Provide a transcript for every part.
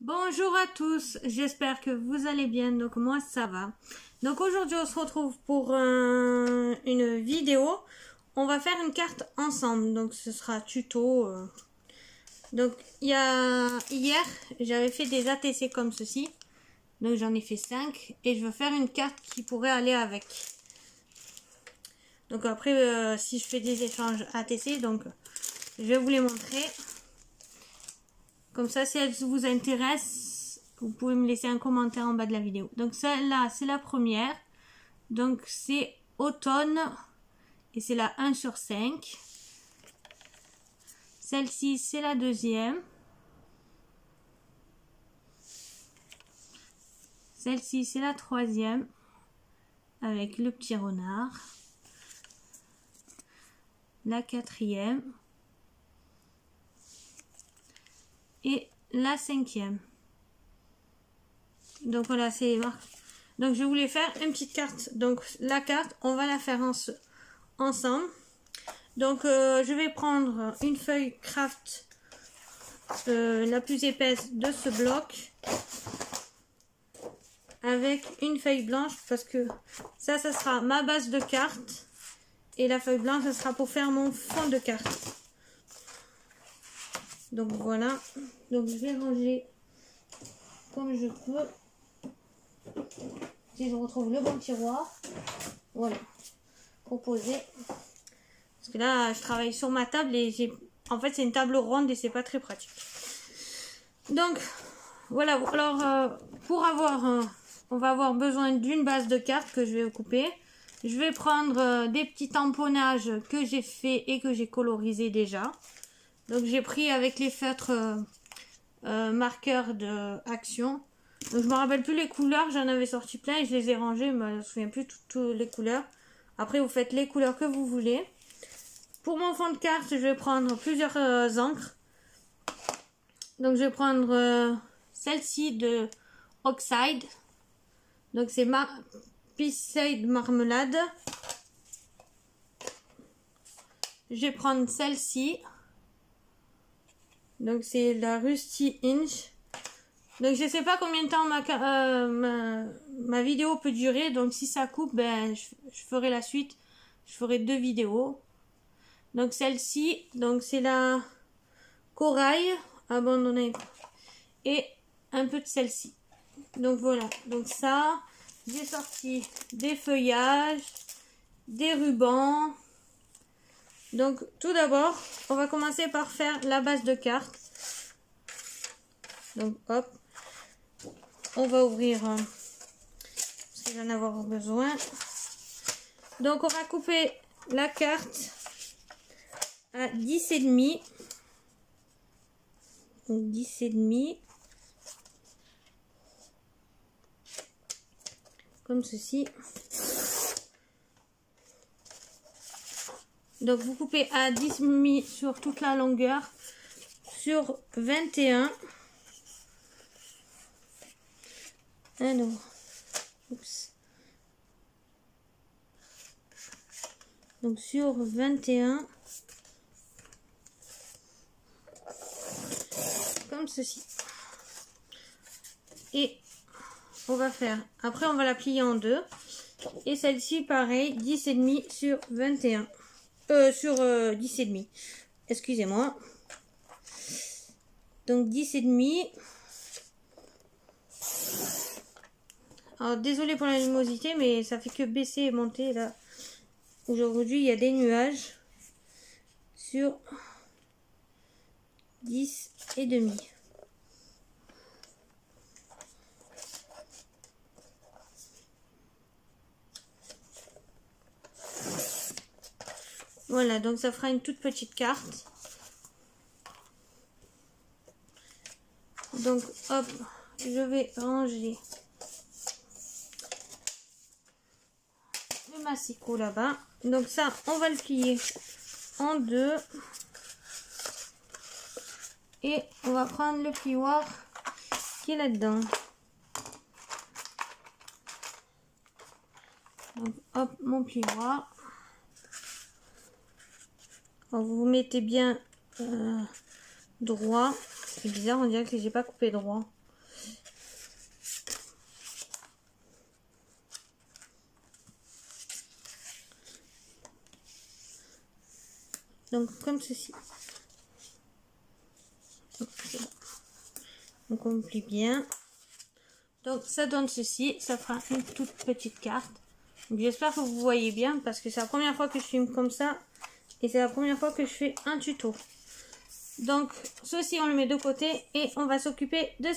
Bonjour à tous, j'espère que vous allez bien, donc moi ça va. Donc aujourd'hui on se retrouve pour une vidéo, on va faire une carte ensemble, donc ce sera tuto. Donc hier j'avais fait des ATC comme ceci, donc j'en ai fait 5 et je veux faire une carte qui pourrait aller avec. Donc après si je fais des échanges ATC, donc je vais vous les montrer. Comme ça, si elles vous intéressent, vous pouvez me laisser un commentaire en bas de la vidéo. Donc celle-là, c'est la première. Donc c'est automne. Et c'est la 1 sur 5. Celle-ci, c'est la deuxième. Celle-ci, c'est la troisième. Avec le petit renard. La quatrième. Et la cinquième. Donc voilà, c'est marqué. Donc je voulais faire une petite carte. Donc la carte, on va la faire ensemble. Donc je vais prendre une feuille craft la plus épaisse de ce bloc. Avec une feuille blanche parce que ça sera ma base de carte. Et la feuille blanche, ça sera pour faire mon fond de carte. Donc voilà, donc je vais ranger comme je peux. Si je retrouve le bon tiroir, voilà, pour poser. Parce que là, je travaille sur ma table et en fait c'est une table ronde et c'est pas très pratique. Donc voilà, alors pour avoir, on va avoir besoin d'une base de cartes que je vais couper. Je vais prendre des petits tamponnages que j'ai fait et que j'ai colorisé déjà. Donc j'ai pris avec les feutres marqueurs de Action. Donc je me rappelle plus les couleurs, j'en avais sorti plein et je les ai rangés, mais je me souviens plus toutes les couleurs. Après vous faites les couleurs que vous voulez. Pour mon fond de carte, je vais prendre plusieurs encres. Donc je vais prendre celle-ci de Oxide. Donc c'est Peaceade Marmelade. Je vais prendre celle-ci. Donc c'est la Rusty Inch. Donc je sais pas combien de temps ma vidéo peut durer. Donc si ça coupe, ben je ferai la suite. Je ferai 2 vidéos. Donc celle-ci, donc c'est la Corail abandonnée. Et un peu de celle-ci. Donc voilà. Donc ça, j'ai sorti des feuillages, des rubans. Donc tout d'abord, on va commencer par faire la base de carte. Donc hop, on va ouvrir parce que je vais en avoir besoin. Donc on va couper la carte à 10,5. Donc 10,5. Comme ceci. Donc vous coupez à 10,5 sur toute la longueur, sur 21. Alors, oups. Donc sur 21, comme ceci. Et on va faire, après on va la plier en deux. Et celle-ci pareil, 10,5 sur 21. Sur 10,5. Excusez-moi. Donc 10,5. Alors désolé pour la luminosité, mais ça fait que baisser et monter là. Aujourd'hui il y a des nuages sur 10,5. Voilà, donc ça fera une toute petite carte. Donc hop, je vais ranger le massicot là-bas. Donc ça, on va le plier en deux. Et on va prendre le plioir qui est là-dedans. Donc hop, mon plioir. Alors, vous mettez bien droit. C'est bizarre, on dirait que j'ai pas coupé droit. Donc comme ceci. Donc on plie bien. Donc ça donne ceci, ça fera une toute petite carte. J'espère que vous voyez bien parce que c'est la première fois que je filme comme ça et c'est la première fois que je fais un tuto. Donc ceci on le met de côté et on va s'occuper de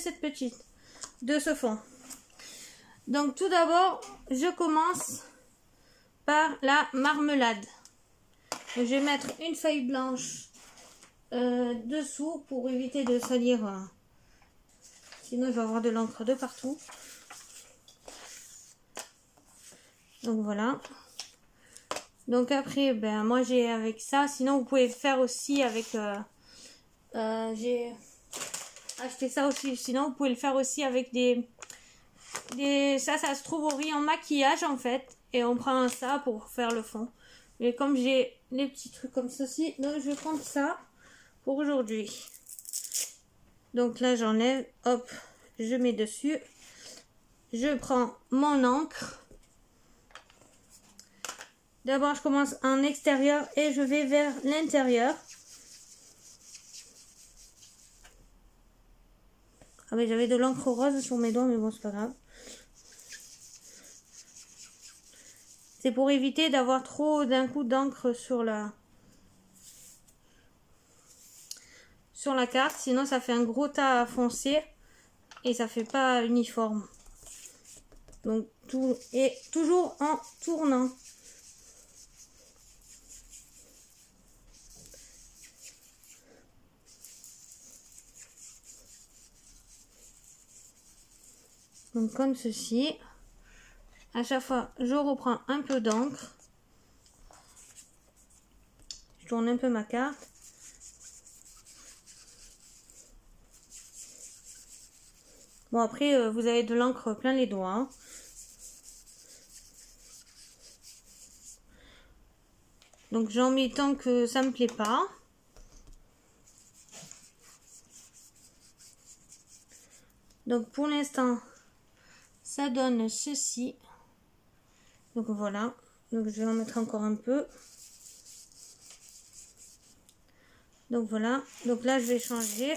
ce fond. Donc tout d'abord je commence par la marmelade. Donc, je vais mettre une feuille blanche dessous pour éviter de salir. Sinon je vais avoir de l'encre de partout. Donc voilà. Donc après, ben moi j'ai avec ça. Sinon vous pouvez faire aussi avec... j'ai acheté ça aussi. Sinon vous pouvez le faire aussi avec ça se trouve au rayon maquillage en fait. Et on prend ça pour faire le fond. Mais comme j'ai les petits trucs comme ceci, donc je vais prendre ça pour aujourd'hui. Donc là j'enlève, hop, je mets dessus. Je prends mon encre. D'abord je commence en extérieur et je vais vers l'intérieur. Ah mais j'avais de l'encre rose sur mes doigts, mais bon c'est pas grave. C'est pour éviter d'avoir trop d'un coup d'encre sur la carte, sinon ça fait un gros tas foncé et ça fait pas uniforme. Donc tout est toujours en tournant. Donc comme ceci. À chaque fois, je reprends un peu d'encre. Je tourne un peu ma carte. Bon après, vous avez de l'encre plein les doigts. Hein. Donc j'en mets tant que ça me plaît pas. Donc pour l'instant, ça donne ceci. Donc voilà. Donc je vais en mettre encore un peu. Donc voilà. Donc là je vais changer.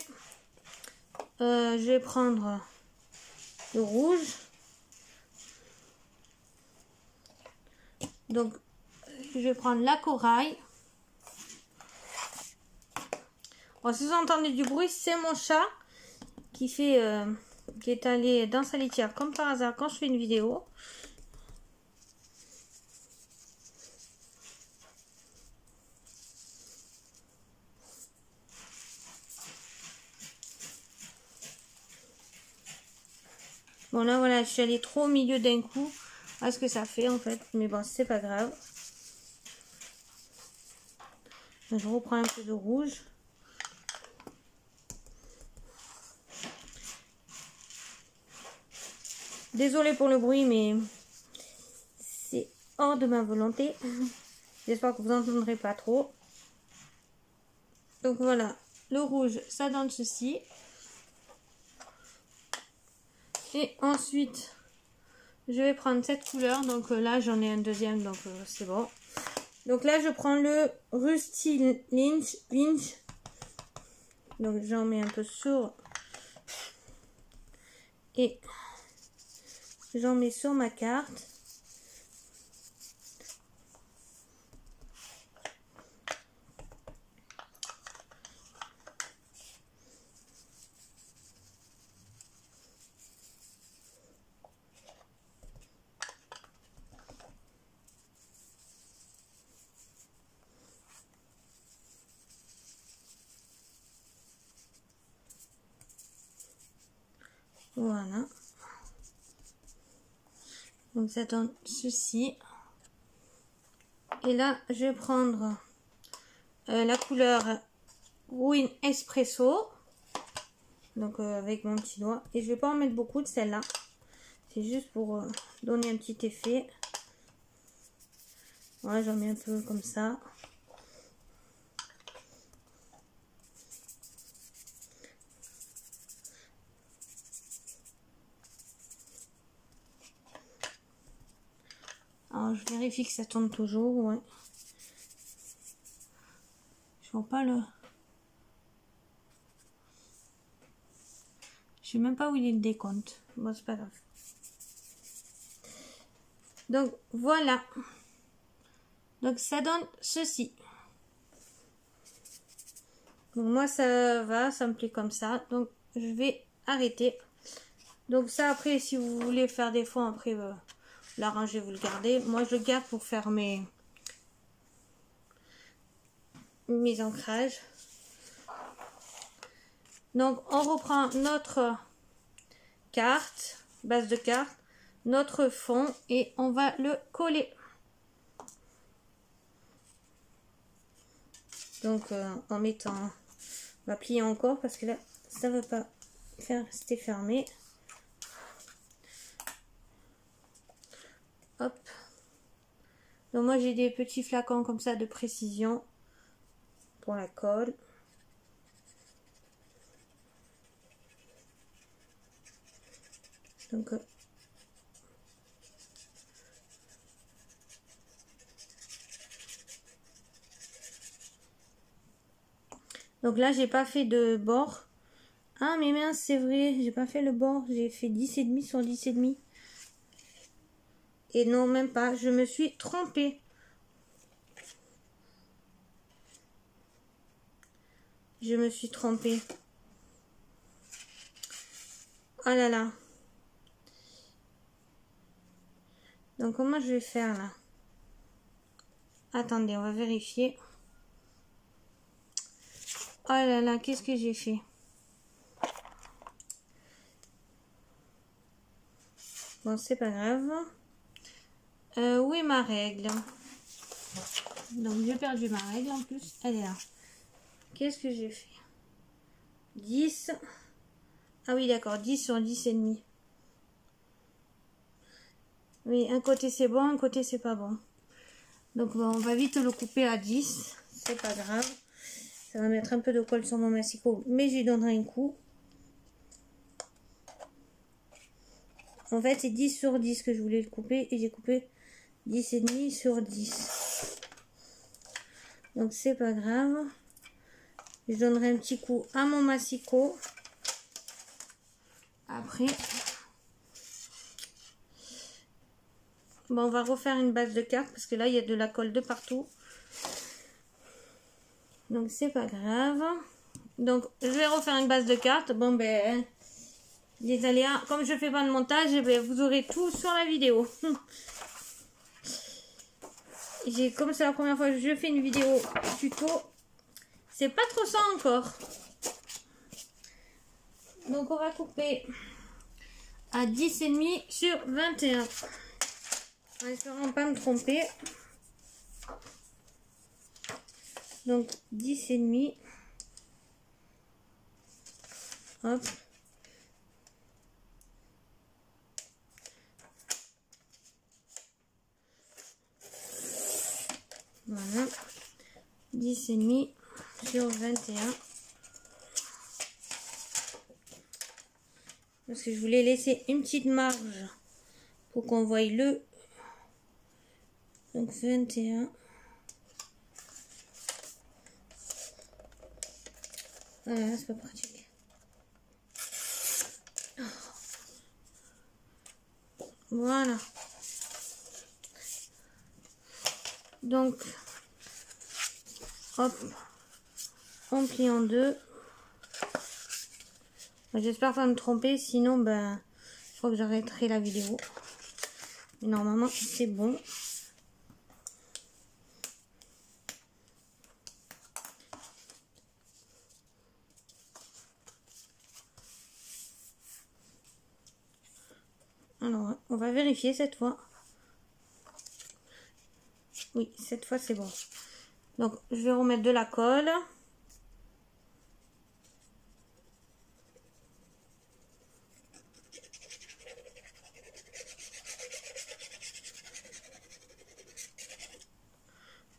Je vais prendre le rouge. Donc je vais prendre la corail. Bon, si vous entendez du bruit, c'est mon chat qui est allé dans sa litière comme par hasard quand je fais une vidéo. Bon là voilà, je suis allée trop au milieu d'un coup. À ce que ça fait en fait, mais bon c'est pas grave. Je reprends un peu de rouge. Désolée pour le bruit, mais c'est hors de ma volonté. J'espère que vous n'entendrez pas trop. Donc voilà, le rouge, ça donne ceci. Et ensuite, je vais prendre cette couleur. Donc là, j'en ai un deuxième, donc c'est bon. Donc là, je prends le Rusty Lynch. Donc j'en mets un peu sur. Et j'en mets sur ma carte. Voilà. Donc ça donne ceci. Et là, je vais prendre la couleur Win Espresso. Donc avec mon petit doigt. Et je vais pas en mettre beaucoup de celle-là. C'est juste pour donner un petit effet. Voilà, j'en mets un peu comme ça. Alors je vérifie que ça tourne toujours, ouais. Je vois pas le... Je sais même pas où il est le décompte. Bon, c'est pas grave. Donc, voilà. Donc, ça donne ceci. Donc, moi, ça va, ça me plaît comme ça. Donc, je vais arrêter. Donc, ça, après, si vous voulez faire des fonds, après, l'arranger, vous le gardez. Moi, je le garde pour faire mes ancrages. Donc, on reprend notre carte, base de carte, notre fond et on va le coller. Donc, en mettant, on va plier encore parce que là, ça ne veut pas rester fermé. Hop. Donc, moi, j'ai des petits flacons comme ça de précision pour la colle. Donc là, j'ai pas fait de bord. Ah, mais mince, c'est vrai, j'ai pas fait le bord. J'ai fait 10,5 sur 10,5. Et non, même pas. Je me suis trompée. Je me suis trompée. Oh là là. Donc, comment je vais faire là? Attendez, on va vérifier. Oh là là, qu'est-ce que j'ai fait? Bon, c'est pas grave. Où est ma règle? Donc, j'ai perdu ma règle en plus. Elle est là. Qu'est-ce que j'ai fait? 10. Ah oui, d'accord. 10 sur 10,5. Oui, un côté c'est bon, un côté c'est pas bon. Donc, bon, on va vite le couper à 10. C'est pas grave. Ça va mettre un peu de colle sur mon massicot, mais j'y donnerai un coup. En fait, c'est 10 sur 10 que je voulais le couper et j'ai coupé 10,5 sur 10. Donc, c'est pas grave. Je donnerai un petit coup à mon massicot. Après, bon, on va refaire une base de carte parce que là, il y a de la colle de partout. Donc, c'est pas grave. Donc, je vais refaire une base de carte. Bon, ben, les aléas, comme je fais pas de montage, ben, vous aurez tout sur la vidéo. Comme c'est la première fois que je fais une vidéo tuto, c'est pas trop ça encore. Donc, on va couper à 10,5 sur 21. En espérant pas me tromper. Donc 10,5. Hop. Voilà. 10,5 sur 21. Parce que je voulais laisser une petite marge pour qu'on voie le. Donc 21. Voilà, c'est pas pratique. Voilà. Donc, hop, on plie en deux. J'espère pas me tromper, sinon, ben, je crois que j'arrêterai la vidéo. Mais normalement, c'est bon. Alors, on va vérifier cette fois. Oui, cette fois, c'est bon. Donc, je vais remettre de la colle.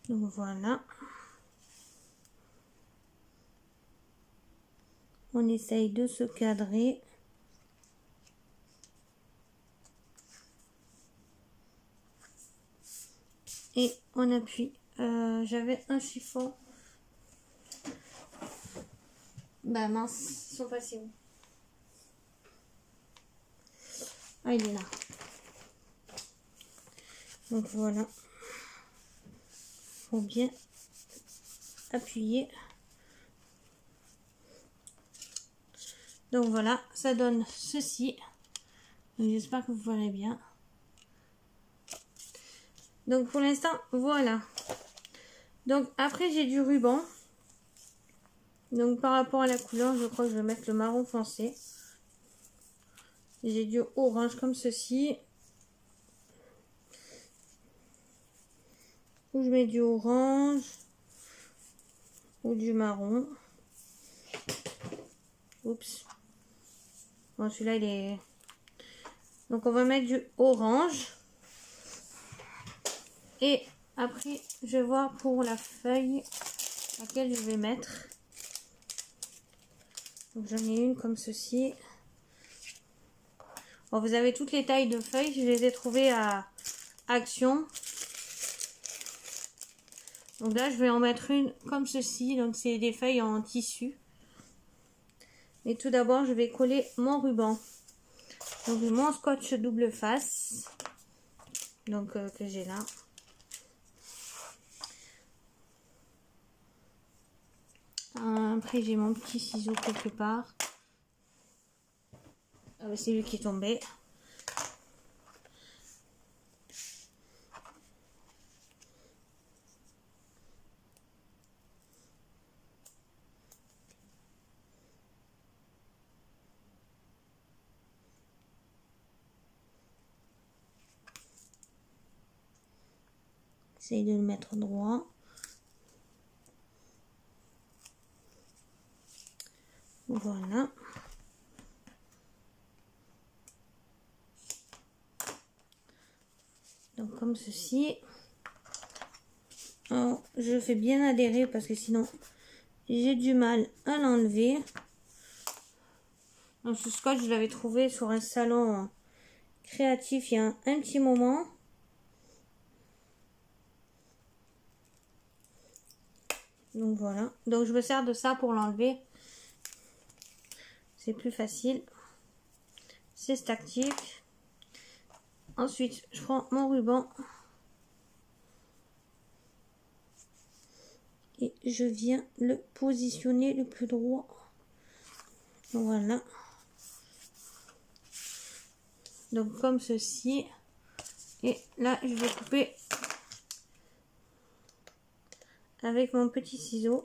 Donc, voilà. On essaye de se cadrer. Et on appuie. J'avais un chiffon. Bah mince, ils sont passés où? Ah, il est là. Donc voilà. Faut bien appuyer. Donc voilà, ça donne ceci. J'espère que vous verrez bien. Donc pour l'instant, voilà. Donc après j'ai du ruban. Donc par rapport à la couleur, je crois que je vais mettre le marron foncé. J'ai du orange comme ceci. Ou je mets du orange. Ou du marron. Oups. Bon, celui-là il est... Donc on va mettre du orange. Et après, je vais voir pour la feuille laquelle je vais mettre. Donc j'en ai une comme ceci. Bon, vous avez toutes les tailles de feuilles. Je les ai trouvées à Action. Donc là, je vais en mettre une comme ceci. Donc c'est des feuilles en tissu. Mais tout d'abord, je vais coller mon ruban. Donc mon scotch double face. Donc que j'ai là. Après, j'ai mon petit ciseau quelque part. Ah bah, c'est lui qui est tombé. J'essaye de le mettre droit. Voilà. Donc comme ceci. Alors, je fais bien adhérer parce que sinon j'ai du mal à l'enlever. Donc ce scotch, je l'avais trouvé sur un salon créatif il y a un petit moment. Donc voilà. Donc je me sers de ça pour l'enlever. C'est plus facile. C'est tactique. Ensuite, je prends mon ruban. Et je viens le positionner le plus droit. Voilà. Donc comme ceci. Et là, je vais couper avec mon petit ciseau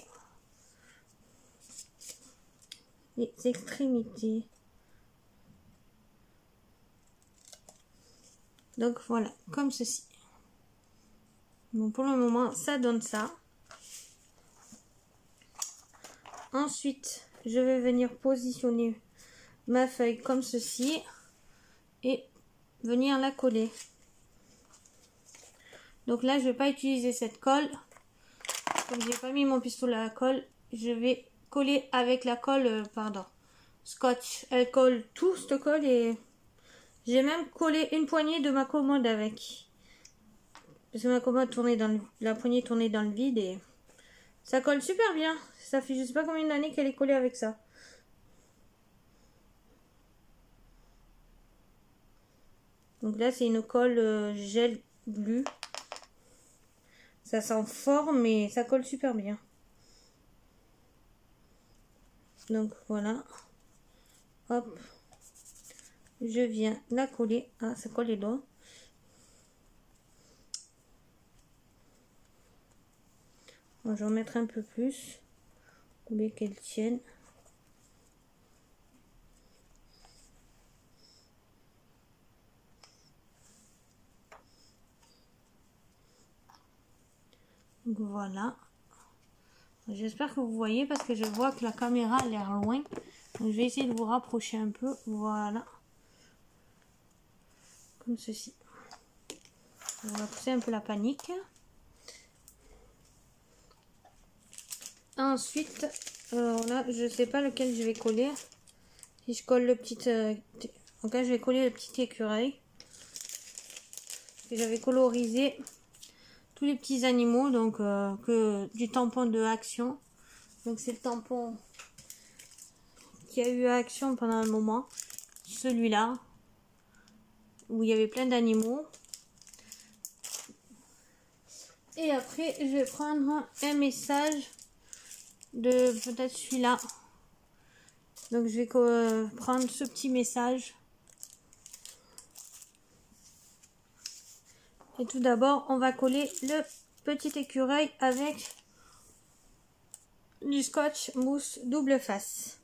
les extrémités. Donc voilà, comme ceci. Bon, pour le moment, ça donne ça. Ensuite, je vais venir positionner ma feuille comme ceci et venir la coller. Donc là, je vais pas utiliser cette colle. Comme j'ai pas mis mon pistolet à colle, je vais coller avec la colle, scotch. Elle colle tout, cette colle, et j'ai même collé une poignée de ma commode avec. Parce que ma commode tournait dans la poignée tournait dans le vide et ça colle super bien. Ça fait je sais pas combien d'années qu'elle est collée avec ça. Donc là, c'est une colle gel glue. Ça sent fort, mais ça colle super bien. Donc voilà. Hop. Je viens la coller. Ah, ça colle les doigts. Bon, je vais en mettre un peu plus. Pour bien qu'elle tienne. Donc voilà. J'espère que vous voyez parce que je vois que la caméra a l'air loin. Donc je vais essayer de vous rapprocher un peu. Voilà. Comme ceci. On va pousser un peu la panique. Ensuite, là, je sais pas lequel je vais coller. Si je colle le petit... en cas, je vais coller le petit écureuil. J'avais colorisé tous les petits animaux, donc du tampon de Action. Donc c'est le tampon qui a eu action pendant un moment. Celui-là, où il y avait plein d'animaux. Et après, je vais prendre un message de peut-être celui-là. Donc je vais prendre ce petit message. Et tout d'abord, on va coller le petit écureuil avec du scotch mousse double face.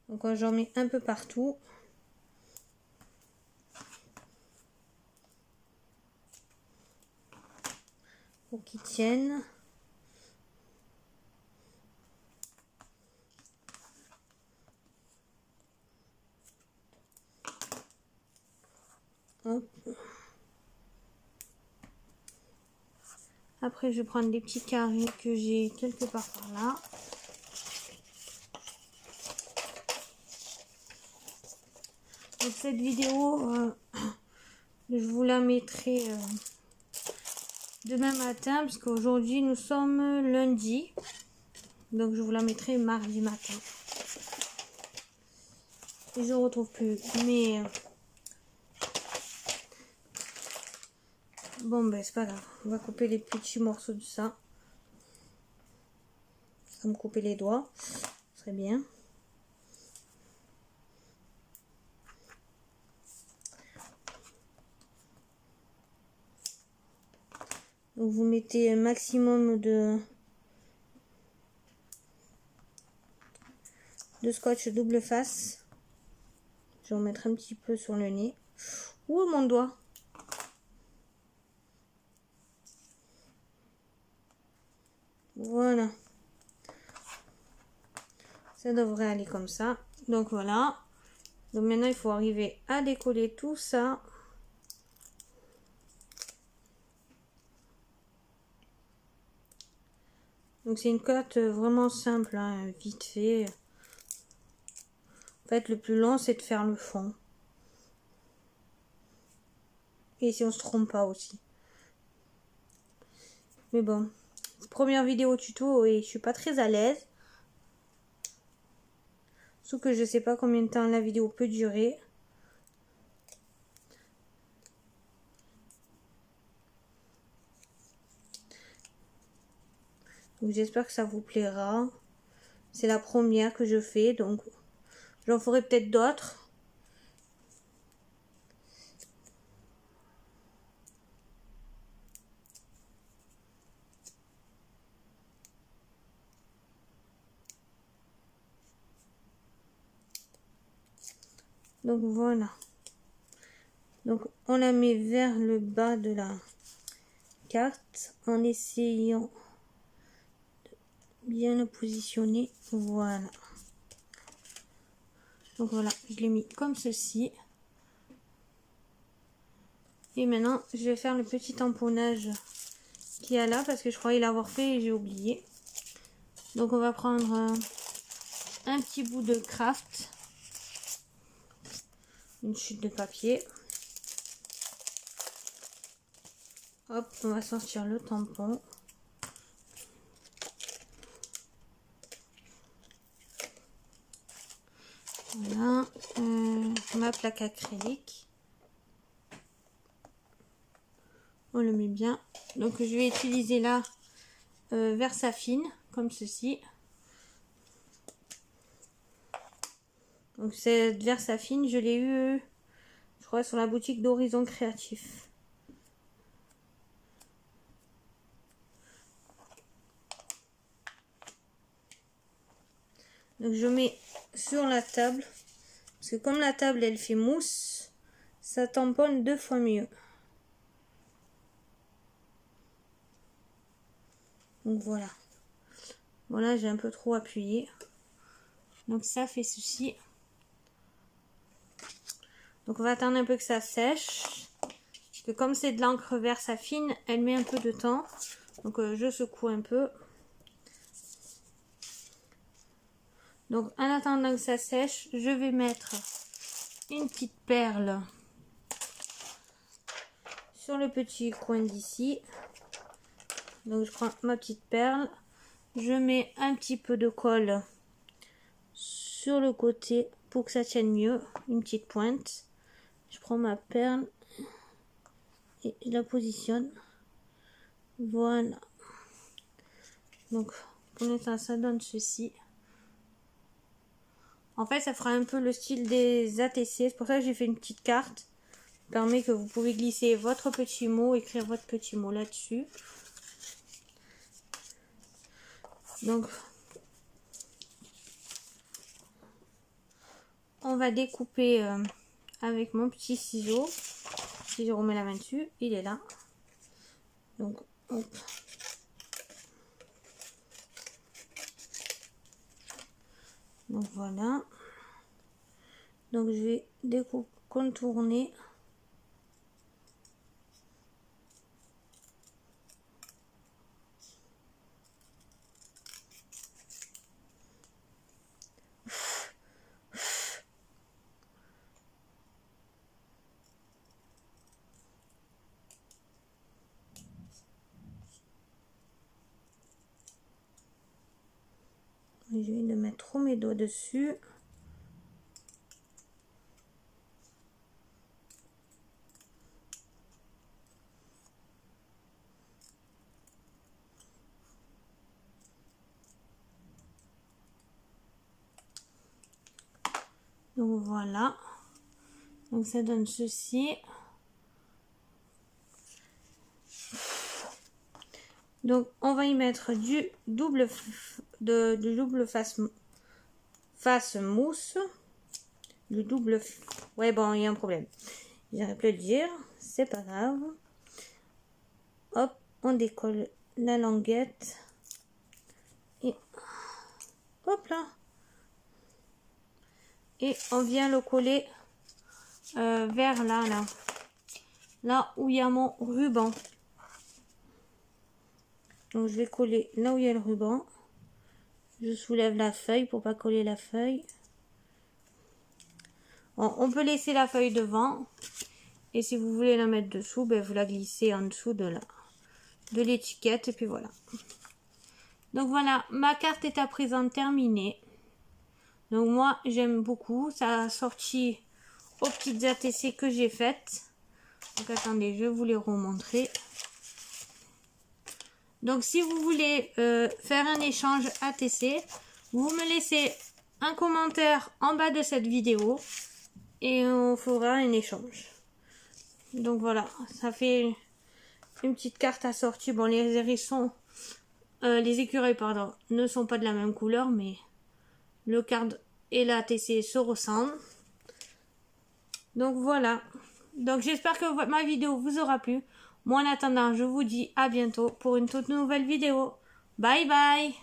Donc j'en mets un peu partout. Pour qu'ils tiennent. Hop. Après, je vais prendre des petits carrés que j'ai quelque part par là. Donc cette vidéo, je vous la mettrai demain matin, parce qu'aujourd'hui nous sommes lundi. Donc je vous la mettrai mardi matin. Et je ne retrouve plus. Mais bon, ben c'est pas grave. On va couper les petits morceaux de ça. Ça va me couper les doigts. Ce serait bien. Donc vous mettez un maximum de scotch double face. Je vais en mettre un petit peu sur le nez. Ouh, mon doigt. Voilà. Ça devrait aller comme ça. Donc voilà. Donc maintenant, il faut arriver à décoller tout ça. Donc c'est une cote vraiment simple, hein, vite fait. En fait, le plus long, c'est de faire le fond. Et si on se trompe pas aussi. Mais bon, première vidéo tuto et je suis pas très à l'aise. Sauf que je sais pas combien de temps la vidéo peut durer. Donc j'espère que ça vous plaira. C'est la première que je fais, donc j'en ferai peut-être d'autres. Donc voilà. Donc on la met vers le bas de la carte en essayant de bien la positionner. Voilà. Donc voilà, je l'ai mis comme ceci. Et maintenant, je vais faire le petit tamponnage qu'il y a là parce que je croyais l'avoir fait et j'ai oublié. Donc on va prendre un petit bout de craft. Une chute de papier. Hop, on va sortir le tampon. Voilà, ma plaque acrylique. On le met bien. Donc je vais utiliser là Versafine, comme ceci. Donc cette Versafine, je l'ai eu, je crois, sur la boutique d'Horizon Créatif. Donc je mets sur la table, parce que comme la table elle fait mousse, ça tamponne 2 fois mieux. Donc voilà. Voilà, j'ai un peu trop appuyé. Donc ça fait ceci. Donc on va attendre un peu que ça sèche. Parce que comme c'est de l'encre Versafine, elle met un peu de temps. Donc je secoue un peu. Donc en attendant que ça sèche, je vais mettre une petite perle sur le petit coin d'ici. Donc je prends ma petite perle, je mets un petit peu de colle sur le côté pour que ça tienne mieux, une petite pointe. Je prends ma perle et je la positionne. Voilà. Donc pour l'instant ça donne ceci. En fait ça fera un peu le style des ATC, c'est pour ça que j'ai fait une petite carte. Ça permet que vous pouvez glisser votre petit mot, écrire votre petit mot là-dessus. Donc on va découper avec mon petit ciseau. Si je remets la main dessus, il est là. Donc hop. Donc voilà. Donc je vais découper, contourner. Je vais mettre trop mes doigts dessus. Donc voilà. Donc ça donne ceci. Donc on va y mettre du double face mousse. Du double... Ouais bon, il y a un problème. J'arrive plus à le dire. C'est pas grave. Hop, on décolle la languette. Et hop là. Et on vient le coller vers là où il y a mon ruban. Donc je vais coller là où il y a le ruban. Je soulève la feuille pour pas coller la feuille. Bon, on peut laisser la feuille devant. Et si vous voulez la mettre dessous, ben vous la glissez en dessous de l'étiquette. Et puis voilà. Donc voilà, ma carte est à présent terminée. Donc moi j'aime beaucoup. Ça a sorti aux petites ATC que j'ai faites. Donc attendez, je vais vous les remontrer. Donc si vous voulez faire un échange ATC, vous me laissez un commentaire en bas de cette vidéo et on fera un échange. Donc voilà, ça fait une petite carte assortie. Bon, les hérissons, les écureuils pardon, ne sont pas de la même couleur, mais le card et la ATC se ressemblent. Donc voilà. Donc j'espère que ma vidéo vous aura plu. Moi en attendant, je vous dis à bientôt pour une toute nouvelle vidéo. Bye bye!